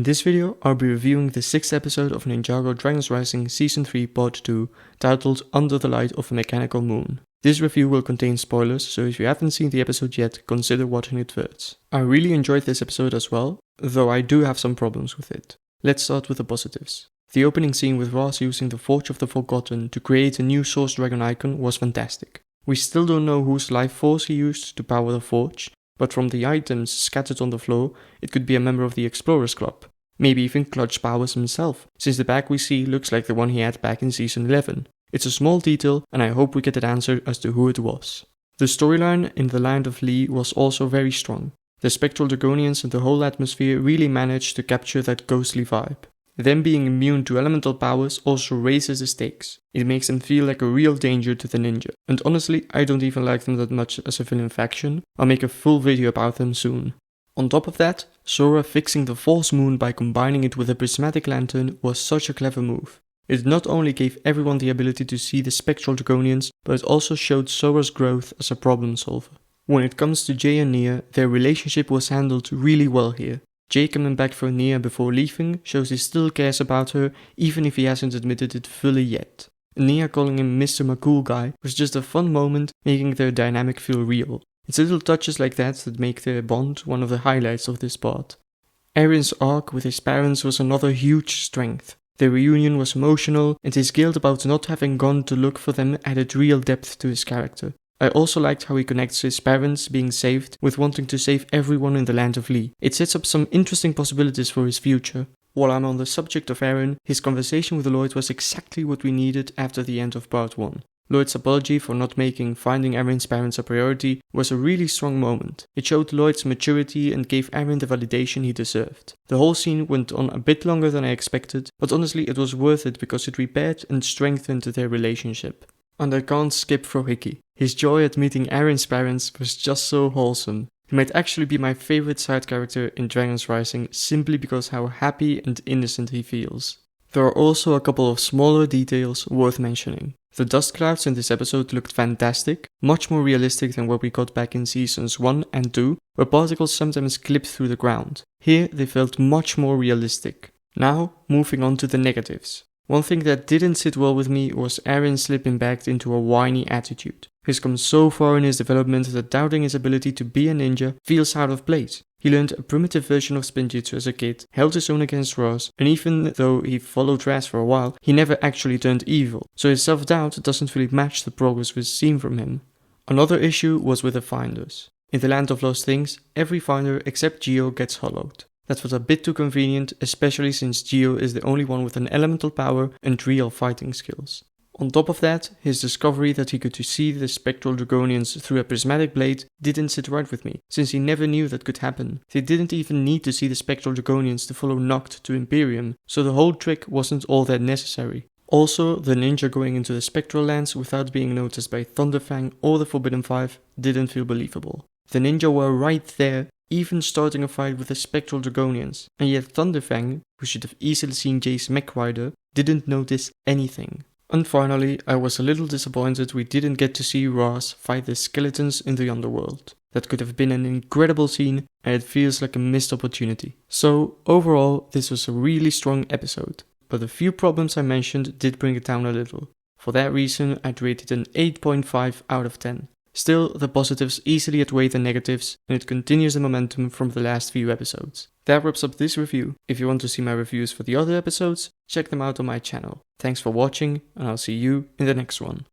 In this video, I'll be reviewing the 6th episode of Ninjago Dragons Rising Season 3 Part 2, titled Under the Light of a Mechanical Moon. This review will contain spoilers, so if you haven't seen the episode yet, consider watching it first. I really enjoyed this episode as well, though I do have some problems with it. Let's start with the positives. The opening scene with Ross using the Forge of the Forgotten to create a new Source Dragon icon was fantastic. We still don't know whose life force he used to power the forge, but from the items scattered on the floor, it could be a member of the Explorers Club. Maybe even Clutch Powers himself, since the bag we see looks like the one he had back in Season 11. It's a small detail, and I hope we get an answer as to who it was. The storyline in the Land of Lee was also very strong. The Spectral Dragonians and the whole atmosphere really managed to capture that ghostly vibe. Them being immune to elemental powers also raises the stakes. It makes them feel like a real danger to the ninja. And honestly, I don't even like them that much as a villain faction. I'll make a full video about them soon. On top of that, Sora fixing the false moon by combining it with a prismatic lantern was such a clever move. It not only gave everyone the ability to see the Spectral Dragonians, but it also showed Sora's growth as a problem solver. When it comes to Jay and Nia, their relationship was handled really well here. Jay coming back for Nia before leaving shows he still cares about her, even if he hasn't admitted it fully yet. Nia calling him Mr. McCool Guy was just a fun moment, making their dynamic feel real. It's little touches like that make their bond one of the highlights of this part. Aaron's arc with his parents was another huge strength. Their reunion was emotional, and his guilt about not having gone to look for them added real depth to his character. I also liked how he connects his parents being saved with wanting to save everyone in the Land of Lee. It sets up some interesting possibilities for his future. While I'm on the subject of Aaron, his conversation with Lloyd was exactly what we needed after the end of part 1. Lloyd's apology for not making finding Aaron's parents a priority was a really strong moment. It showed Lloyd's maturity and gave Aaron the validation he deserved. The whole scene went on a bit longer than I expected, but honestly it was worth it because it repaired and strengthened their relationship. And I can't skip Frohiki. His joy at meeting Aaron's parents was just so wholesome. He might actually be my favorite side character in Dragons Rising simply because how happy and innocent he feels. There are also a couple of smaller details worth mentioning. The dust clouds in this episode looked fantastic, much more realistic than what we got back in seasons 1 and 2, where particles sometimes clipped through the ground. Here they felt much more realistic. Now, moving on to the negatives. One thing that didn't sit well with me was Aaron slipping back into a whiny attitude. He's come so far in his development that doubting his ability to be a ninja feels out of place. He learned a primitive version of Spinjitzu as a kid, held his own against Ross, and even though he followed Raz for a while, he never actually turned evil, so his self-doubt doesn't really match the progress we've seen from him. Another issue was with the finders. In the Land of Lost Things, every finder except Geo gets hollowed. That was a bit too convenient, especially since Geo is the only one with an elemental power and real fighting skills. On top of that, his discovery that he could see the Spectral Dragonians through a prismatic blade didn't sit right with me, since he never knew that could happen. They didn't even need to see the Spectral Dragonians to follow Noct to Imperium, so the whole trick wasn't all that necessary. Also, the ninja going into the Spectral Lands without being noticed by Thunderfang or the Forbidden Five didn't feel believable. The ninja were right there, even starting a fight with the Spectral Dragonians, and yet Thunderfang, who should have easily seen Jay's mech rider, didn't notice anything. And finally, I was a little disappointed we didn't get to see Ross fight the skeletons in the Underworld. That could have been an incredible scene, and it feels like a missed opportunity. So, overall, this was a really strong episode, but the few problems I mentioned did bring it down a little. For that reason, I'd rate it an 8.5 out of 10. Still, the positives easily outweigh the negatives, and it continues the momentum from the last few episodes. That wraps up this review. If you want to see my reviews for the other episodes, check them out on my channel. Thanks for watching, and I'll see you in the next one.